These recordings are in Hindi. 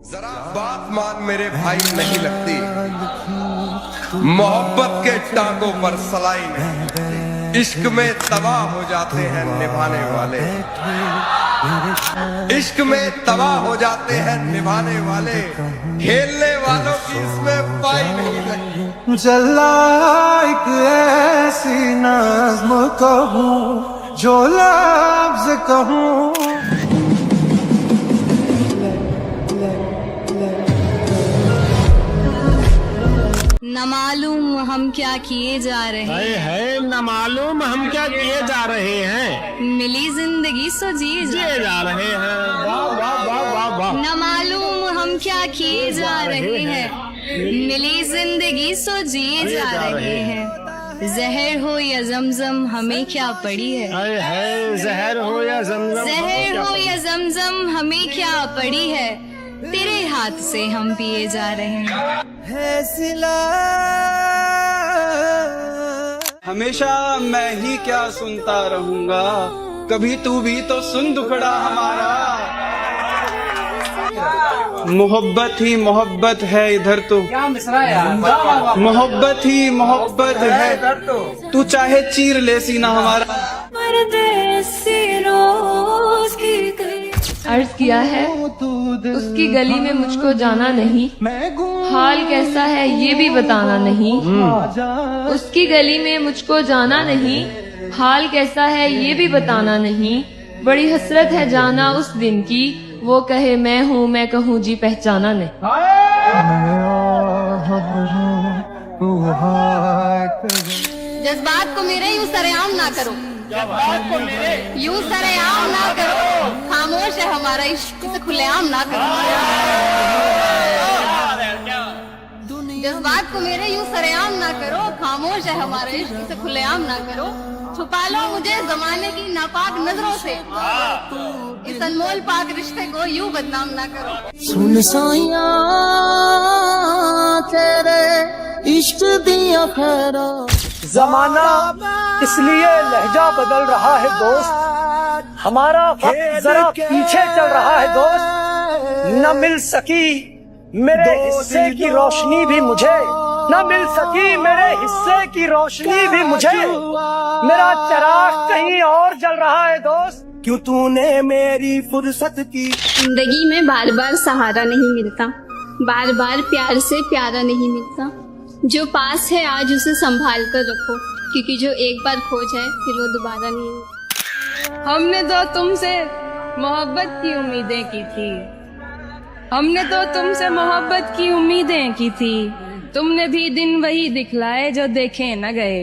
जरा बात मान मेरे भाई, नहीं लगती मोहब्बत के टांगों पर सलाई नहीं लगती। इश्क में तबाह हो जाते हैं निभाने वाले, इश्क में तबाह हो जाते हैं निभाने वाले, खेलने वालों की इसमें पाई नहीं लगती। चला एक ऐसी नज़्म कहूँ जो लफ्ज़ कहूँ। न मालूम हम क्या किए जा रहे है न मालूम हम क्या किए जा रहे हैं, मिली जिंदगी सो जिए जा रहे हैं। वाह वाह वाह वाह वाह। न मालूम हम क्या किए जा रहे हैं, मिली जिंदगी सो जिए जा रहे हैं। जहर हो या जमजम हमें क्या पड़ी है, जहर हो या जमजम, जहर हो या जमजम हमें क्या पड़ी है, तेरे हाथ से हम पिए जा रहे हैं। हमेशा मैं ही क्या सुनता रहूंगा, कभी तू भी तो सुन दुखड़ा हमारा। मोहब्बत ही मोहब्बत है इधर तो, मोहब्बत ही मोहब्बत है, तू चाहे चीर ले सीना हमारा। अर्ज किया है उसकी गली में मुझको जाना नहीं, हाल कैसा है ये भी बताना नहीं। उसकी गली में मुझको जाना नहीं, हाल कैसा है ये भी बताना नहीं। बड़ी हसरत है जाना उस दिन की, वो कहे मैं हूँ मैं कहूँ जी पहचाना नहीं। जज्बात को मेरे यूं सरेआम ना करो, यूं सरेआम ना करो, खामोश है हमारा इश्क से खुलेआम ना करो। जज्बात को मेरे यूं सरेआम ना करो, खामोश है हमारा इश्क से खुलेआम ना करो। छुपा लो मुझे जमाने की नापाक नजरों से, इस अनमोल पाक रिश्ते को यूं बदनाम ना करो। सुन साइया तेरे इश्क दिया खैरा। जमाना इसलिए लहजा बदल रहा है दोस्त, हमारा वक्त जरा पीछे चल रहा है दोस्त। न मिल सकी मेरे हिस्से की रोशनी भी मुझे, न मिल सकी मेरे हिस्से की रोशनी भी मुझे। मेरा चिराग कहीं और जल रहा है दोस्त, क्यों तूने मेरी फुर्सत की। जिंदगी में बार बार सहारा नहीं मिलता, बार बार प्यार से प्यारा नहीं मिलता। जो पास है आज उसे संभाल कर रखो, क्योंकि जो एक बार खो जाए फिर वो दोबारा नहीं मिलता। हमने तो तुमसे मोहब्बत की उम्मीदें की थी, हमने तो तुमसे मोहब्बत की उम्मीदें की थी। तुमने भी दिन वही दिखलाए जो देखे न गए।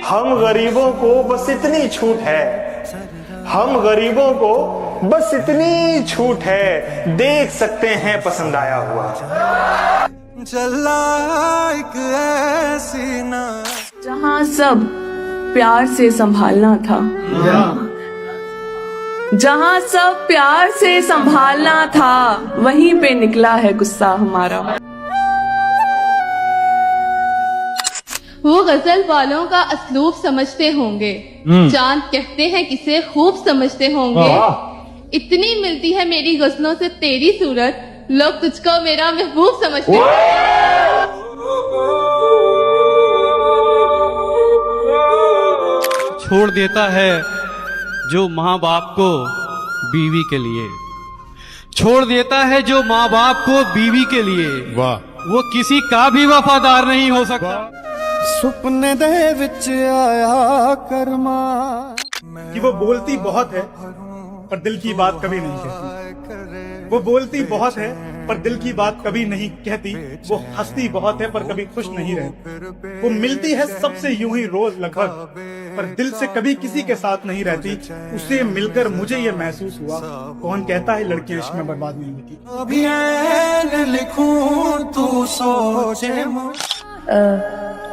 हम गरीबों को बस इतनी छूट है, हम गरीबों को बस इतनी छूट है, देख सकते हैं पसंद आया हुआ। चला एक ऐसी ना जहाँ सब प्यार से संभालना था, जहाँ सब प्यार से संभालना था, वहीं पे निकला है गुस्सा हमारा। वो गजल वालों का असलूब समझते होंगे, चांद कहते हैं किसे खूब समझते होंगे। इतनी मिलती है मेरी गजलों से तेरी सूरत, लोग तुझको मेरा महबूब समझते हैं। छोड़ देता है जो माँ बाप को बीवी के लिए, छोड़ देता है जो माँ बाप को बीवी के लिए। वाह, वो किसी का भी वफादार नहीं हो सकता। सुपने दे विच आया करमा। कि वो बोलती बहुत है पर दिल की बात कभी नहीं कहती, वो बोलती बहुत है पर दिल की बात कभी नहीं कहती। वो हंसती बहुत है पर कभी खुश नहीं रहती, वो मिलती है सबसे यूं ही रोज लगभग, पर दिल से कभी किसी के साथ नहीं रहती। उसे मिलकर मुझे ये महसूस हुआ, कौन कहता है लड़कियां इश्क में बर्बाद नहीं होती। अभी लिखूं तू सोचे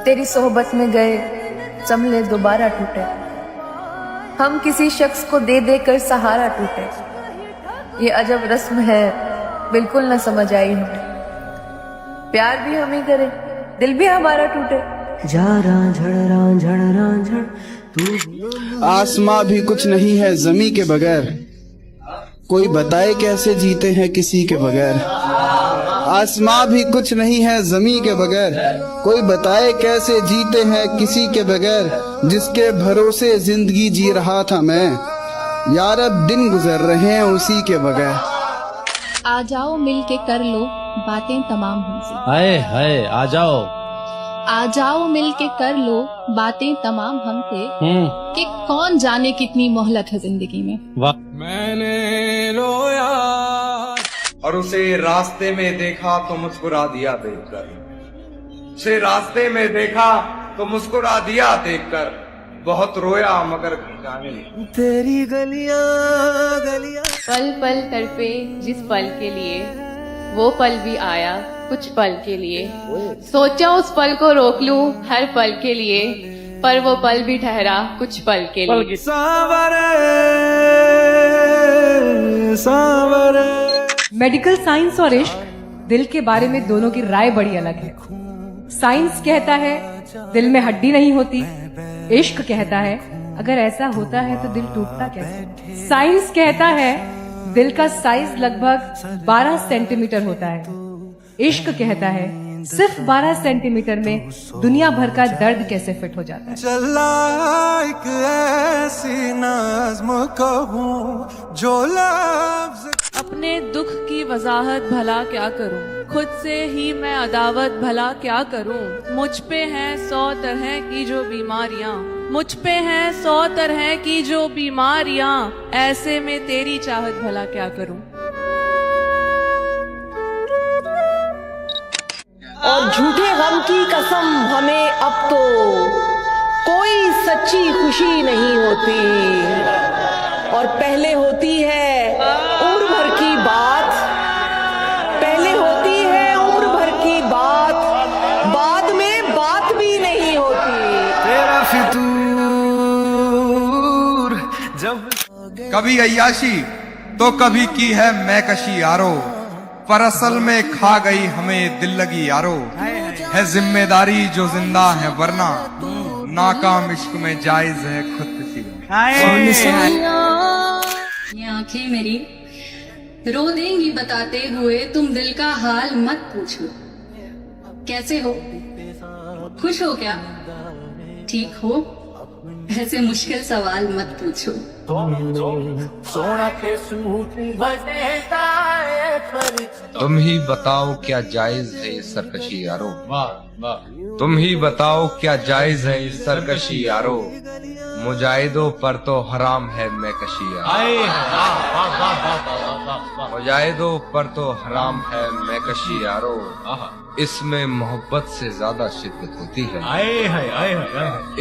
तेरी सोहबत में गए चमले दोबारा टूटे, हम किसी शख्स को दे दे कर सहारा टूटे। ये अजब रस्म है बिल्कुल न समझ आई हमें, प्यार भी हम ही करें दिल भी हमारा टूटे। जा रांझड़ तू। आसमां भी कुछ नहीं है जमी के बगैर, कोई बताए कैसे जीते हैं किसी के बगैर। आसमां भी कुछ नहीं है ज़मीं के बगैर। कोई बताए कैसे जीते हैं किसी के बगैर। जिसके भरोसे जिंदगी जी रहा था मैं, यार अब दिन गुजर रहे हैं उसी के बगैर। आ जाओ मिल के कर लो बातें तमाम हमसे। हाय हाय आ जाओ। आ जाओ मिल के कर लो बातें तमाम हमसे। कि कौन जाने कितनी मोहलत है जिंदगी में। वाह। मैंने रोया और उसे रास्ते में देखा तो मुस्कुरा दिया देखकर। उसे रास्ते में देखा तो मुस्कुरा दिया देखकर। बहुत रोया मगर जाने तेरी गलियां गलियां। पल पल तड़पे जिस पल के लिए, वो पल भी आया कुछ पल के लिए। सोचा उस पल को रोक लूं हर पल के लिए, पर वो पल भी ठहरा कुछ पल के लिए। सांवरे सांवरे। मेडिकल साइंस और इश्क दिल के बारे में दोनों की राय बड़ी अलग है। साइंस कहता है दिल में हड्डी नहीं होती, इश्क कहता है अगर ऐसा होता है तो दिल टूटता कैसे। साइंस कहता है दिल का साइज लगभग 12 सेंटीमीटर होता है, इश्क कहता है सिर्फ 12 सेंटीमीटर में दुनिया भर का दर्द कैसे फिट हो जाता है। चला एक ऐसी नज़्म कहूं जो लफ्ज़। अपने दुख की वजाहत भला क्या करूं, खुद से ही मैं अदावत भला क्या करूं। मुझ पे हैं 100 तरह की जो बीमारियां, मुझ पे हैं 100 तरह की जो बीमारियां। ऐसे में तेरी चाहत भला क्या करूं। और झूठे गम की कसम हमें अब तो कोई सच्ची खुशी नहीं होती। और पहले होती है उम्र भर की बात, पहले होती है उम्र भर की बात, बाद में बात भी नहीं होती। तेरा फितूर जब कभी अय्याशी तो कभी की है मैकशी यारो। पर असल में खा गई हमें दिल लगी यारो। है जिम्मेदारी जो जिंदा है वरना नाकाम इश्क में जायज है खुदकुशी। ये आंखें मेरी रो देंगी बताते हुए, तुम दिल का हाल मत पूछो। कैसे हो, खुश हो क्या, ठीक हो, ऐसे मुश्किल सवाल मत पूछो। तुम ही बताओ क्या जायज है ये सरकशी यारो। तुम ही बताओ क्या जायज है ये सरकशी यारो। मुजाहिदों पर तो हराम है मैकशी यारो। मुजाहिदों पर तो हराम है मैकशी यारो। इसमें मोहब्बत से ज्यादा शिद्दत होती है।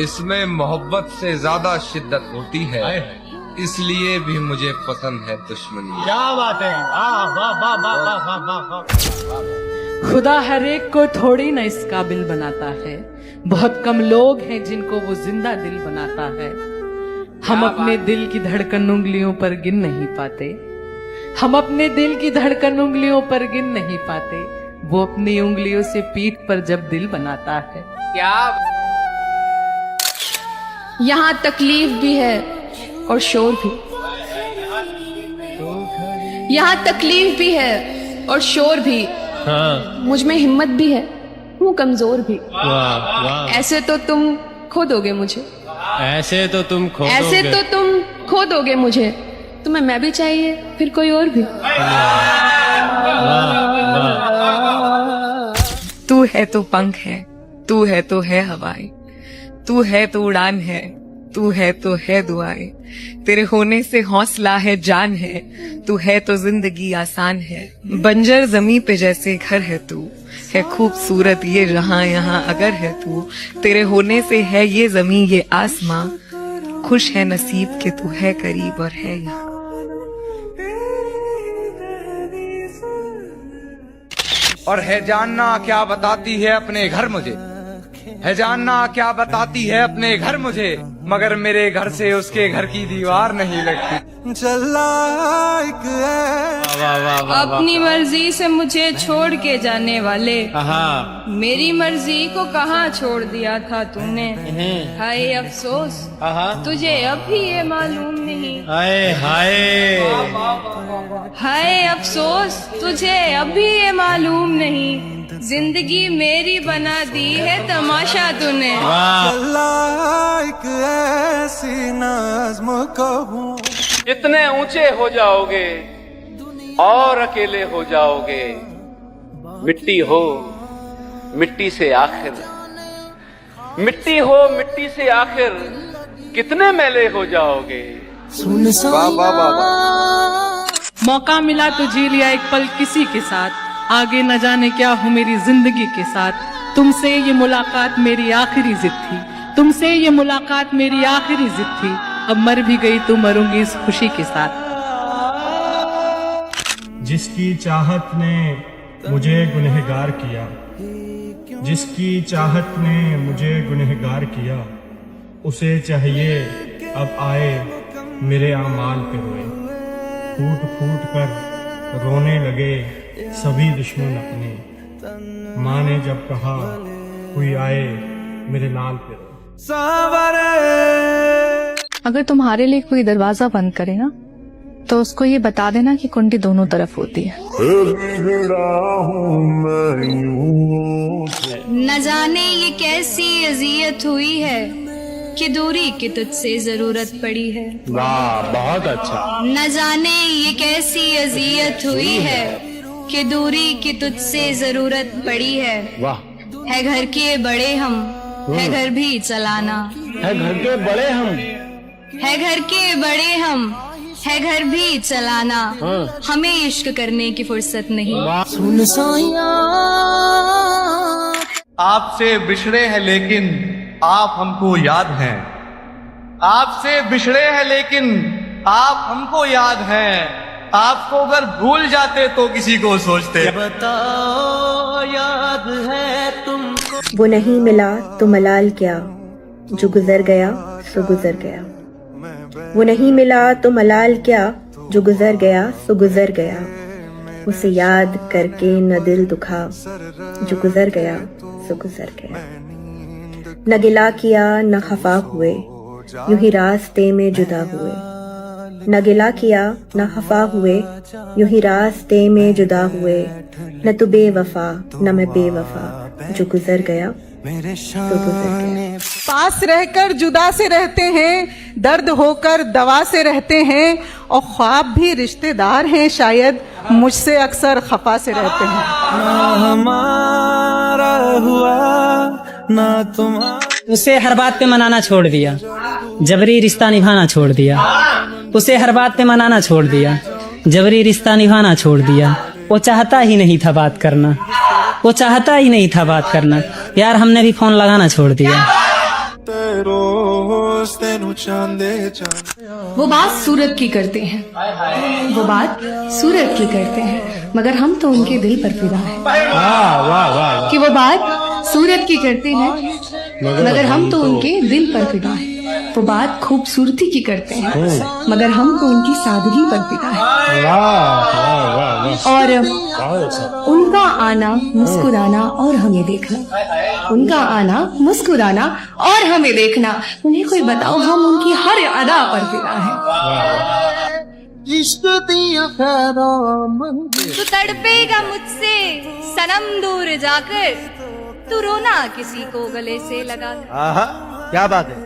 इसमें मोहब्बत से ज्यादा शिद्दत होती है। इसलिए भी मुझे पसंद है दुश्मनी। क्या बात है। खुदा हर एक को थोड़ी न इस काबिल बनाता है, बहुत कम लोग हैं जिनको वो जिंदा दिल बनाता है। हम अपने दिल की धड़कन उंगलियों पर गिन नहीं पाते, हम अपने दिल की धड़कन उंगलियों पर गिन नहीं पाते। वो अपनी उंगलियों से पीठ पर जब दिल बनाता है। क्या यहाँ तकलीफ भी है और शोर भी, यहाँ तकलीफ भी है और शोर भी। मुझ में हिम्मत भी है, हूँ कमजोर भी। ऐसे तो तुम खो दोगे मुझे, ऐसे तो तुम खो दोगे मुझे। तुम्हें मैं भी चाहिए फिर कोई और भी। तू है तो पंख है, तू है तो है हवाएं, तू है तो उड़ान है, तू है तो है दुआएं। तेरे होने से हौसला है जान है, तू है तो जिंदगी आसान है। बंजर जमी पे जैसे घर है तू, है खूबसूरत ये जहां यहाँ अगर है तू। तेरे होने से है ये जमी ये आसमां, खुश है नसीब के तू है करीब और है यहाँ। और है जानना क्या बताती है अपने घर मुझे, है जानना क्या बताती है अपने घर मुझे। मगर मेरे घर से उसके घर की दीवार नहीं लगती। चला एक अपनी मर्जी से मुझे छोड़ के जाने वाले, मेरी मर्जी को कहाँ छोड़ दिया था तूने। हाय अफसोस तुझे अब भी ये मालूम नहीं। हाय हाय हाय अफसोस तुझे अभी ये मालूम नहीं, जिंदगी मेरी बना दी है तमाशा तूने। एक ऐसी नज़्म कहूं। इतने ऊंचे हो जाओगे और अकेले हो जाओगे, मिट्टी हो मिट्टी से आखिर, मिट्टी हो मिट्टी से आखिर, कितने मैले हो जाओगे। वाह वाह वाह। मौका मिला तो जी लिया एक पल किसी के साथ, आगे न जाने क्या हूँ मेरी जिंदगी के साथ। तुमसे ये मुलाकात मेरी आखिरी जिद थी, तुमसे ये मुलाकात मेरी आखिरी जिद थी। अब मर भी गई तो मरूंगी इस खुशी के साथ। जिसकी चाहत ने मुझे गुनहगार किया, जिसकी चाहत ने मुझे गुनहगार किया, उसे चाहिए अब आए मेरे आमाल पे रोए। फूट फूट कर रोने लगे सभी दुश्मन अपने, माँ ने जब कहा कोई आए मेरे लाल पे रोए। अगर तुम्हारे लिए कोई दरवाजा बंद करे ना, तो उसको ये बता देना कि कुंडी दोनों तरफ होती है। न जाने ये कैसी अजियत हुई है कि दूरी की तुझसे जरूरत पड़ी है। वाह बहुत अच्छा। न जाने ये कैसी अजियत हुई है कि दूरी की तुझसे जरूरत पड़ी है। वाह। है घर के बड़े हम, है घर भी चलाना। है घर के बड़े हम, है घर के बड़े हम, है घर भी चलाना। हमें इश्क करने की फुर्सत नहीं। आपसे बिछड़े हैं लेकिन आप हमको याद हैं, आपसे बिछड़े हैं लेकिन आप हमको याद हैं। आपको अगर भूल जाते तो किसी को सोचते। बताओ याद है तुमको। वो नहीं मिला तो मलाल क्या, जो गुजर गया सो गुजर गया। वो नहीं मिला तो मलाल क्या, जो गुजर गया सो गुजर गया। उसे याद करके न दिल दुखा, जो गुजर गया सो गुजर गया। न गिला किया न खफा हुए, यूं ही रास्ते में जुदा हुए। न गिला किया न खफा हुए, यूं ही रास्ते में जुदा हुए। न तू बेवफा न मैं बेवफा, जो गुजर गया तो गुजर गया। पास रहकर जुदा से रहते हैं, दर्द होकर दवा से रहते हैं, और ख्वाब भी रिश्तेदार हैं शायद, मुझसे अक्सर खफा से रहते हैं। हमारा हुआ ना तुम्हारा। उसे हर बात पे मनाना छोड़ दिया, जबरी रिश्ता निभाना छोड़ दिया। उसे हर बात पे मनाना छोड़ दिया, जबरी रिश्ता निभाना छोड़ दिया। वो चाहता ही नहीं था बात करना, वो चाहता ही नहीं था बात करना। यार हमने भी फोन लगाना छोड़ दिया। वो बात सूरत की करते हैं, वो बात सूरत की करते हैं, मगर हम तो उनके दिल पर फिदा हैं। वाह वाह वाह। कि वो बात सूरत की करते हैं, मगर हम तो उनके दिल पर फिदा हैं। वो बात खूबसूरती की करते हैं, मगर हम तो उनकी सादगी पर फिदा हैं। और उनका आना मुस्कुराना और हमें देखना, उनका आना मुस्कुराना और हमें देखना। उन्हें कोई बताओ हम उनकी हर अदा पर फिदा हैं। तू तड़पेगा मुझसे सनम दूर जाकर, तू रोना किसी को गले से लगाकर। क्या बात है।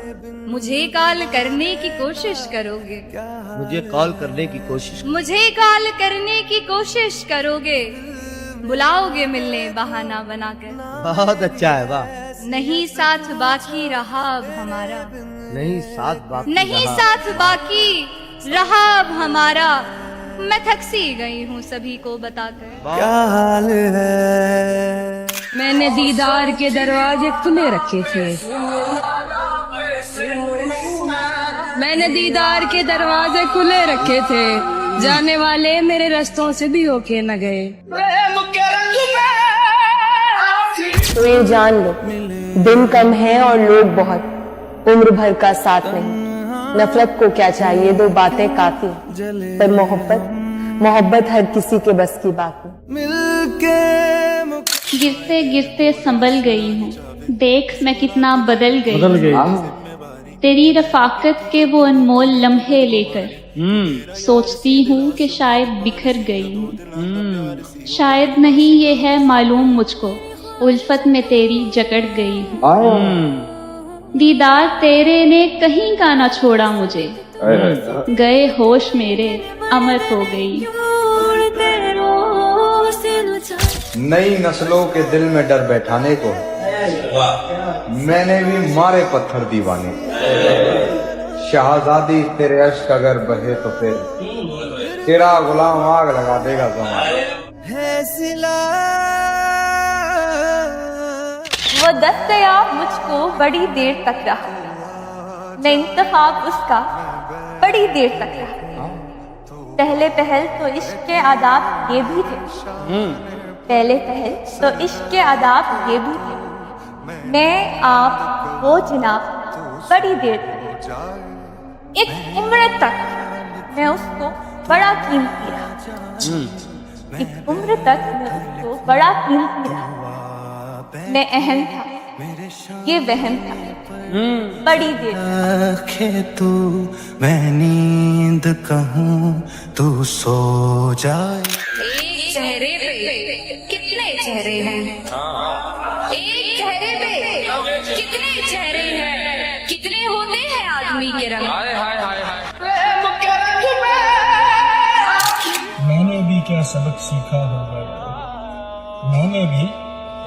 मुझे कॉल करने की कोशिश करोगे, मुझे कॉल करने की कोशिश, मुझे कॉल करने की कोशिश करोगे, बुलाओगे मिलने बहाना बनाकर। बहुत अच्छा है। वाह। नहीं साथ बाकी रहा अब हमारा, नहीं साथ बाकी, नहीं साथ बाकी रहा अब हमारा। मैं थक सी गई हूँ सभी को बताकर। क्या हाल है। मैंने दीदार के दरवाजे खुले रखे थे, मैंने दीदार के दरवाजे खुले रखे थे, जाने वाले मेरे रास्तों से भी होके न गए। तो ये जान लो, दिन कम है और लोग बहुत, उम्र भर का साथ नहीं। नफरत को क्या चाहिए, दो बातें काफी, पर मोहब्बत, मोहब्बत हर किसी के बस की बात नहीं। गिरते गिरते संभल गई हूँ, देख मैं कितना बदल गई। तेरी रफाकत के वो अनमोल लम्हे लेकर सोचती हूँ कि शायद बिखर गई हूँ। शायद नहीं ये है मालूम मुझको, उल्फत में तेरी जकड़ गई हूँ। दीदार तेरे ने कहीं का ना छोड़ा मुझे, गए होश मेरे अमर हो गई। नई नस्लों के दिल में डर बैठाने को मैंने भी मारे पत्थर दीवाने। शहजादी तेरे अश्क अगर बहे तो फिर तेरा गुलाम आग लगा देगा ज़माना। वो दस्तयाब मुझको बड़ी देर तक रहा, मैं इंतखाब उसका बड़ी देर तक रहा। पहले पहल तो इश्क के आदाब ये भी थे, पहले पहल तो इश्क के आदाब ये भी थे। मैं आप वो जनाब बड़ी देर तक, एक उम्र तक मैं उसको बड़ा कीमती रहा। एक उम्र तक मैं उसको बड़ा कीमती रहा। मैं अहम था, ये वहम था, बड़ी देर आंखें तू मैं नींद कहूँ तू सो जाए। एक चेहरे पे कितने चेहरे हैं, एक चेहरे पे कितने चेहरे हैं, कितने होते हैं आदमी के रंग। मैंने भी क्या सबक सीखा होगा, मैंने भी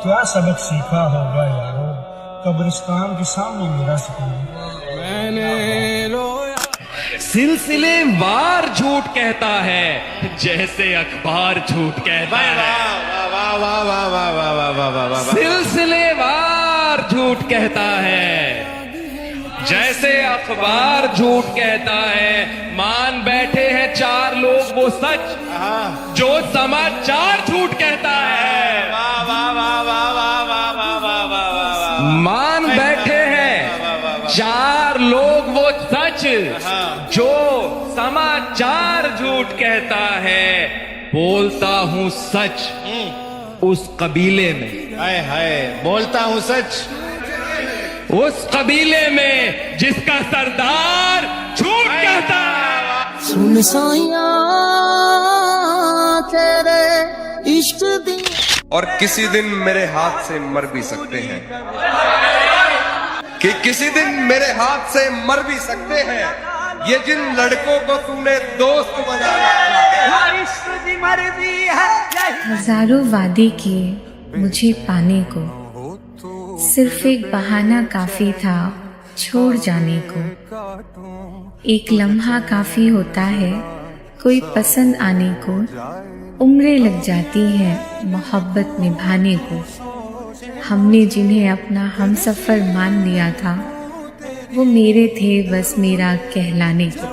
क्या सबक सीखा होगा यारो, कब्रिस्तान के सामने मेरा सुकून। मैंने रोया सिलसिलेवार झूठ कहता है, जैसे अखबार झूठ कहता है। सिलसिलेवार झूठ कहता है, जैसे अखबार झूठ कहता है। मान बैठे हैं चार लोग वो सच, जो समाचार झूठ कहता है। मान बैठे हैं चार लोग वो सच, जो समाचार झूठ कहता है। बोलता हूँ सच उस कबीले में, हाय हाय बोलता हूँ सच उस कबीले में जिसका सरदार झूठ कहता है। सुन साइया तेरे इश्क दी। और किसी दिन मेरे हाथ से मर भी सकते हैं, कि किसी दिन मेरे हाथ से मर भी सकते हैं, ये जिन लड़कों को तूने दोस्त बनाया। हजारों वादे किए मुझे पाने को, सिर्फ एक बहाना काफी था छोड़ जाने को। एक लम्हा काफी होता है कोई पसंद आने को, उम्रें लग जाती हैं मोहब्बत निभाने को। हमने जिन्हें अपना हमसफर मान लिया था, वो मेरे थे बस मेरा कहलाने को।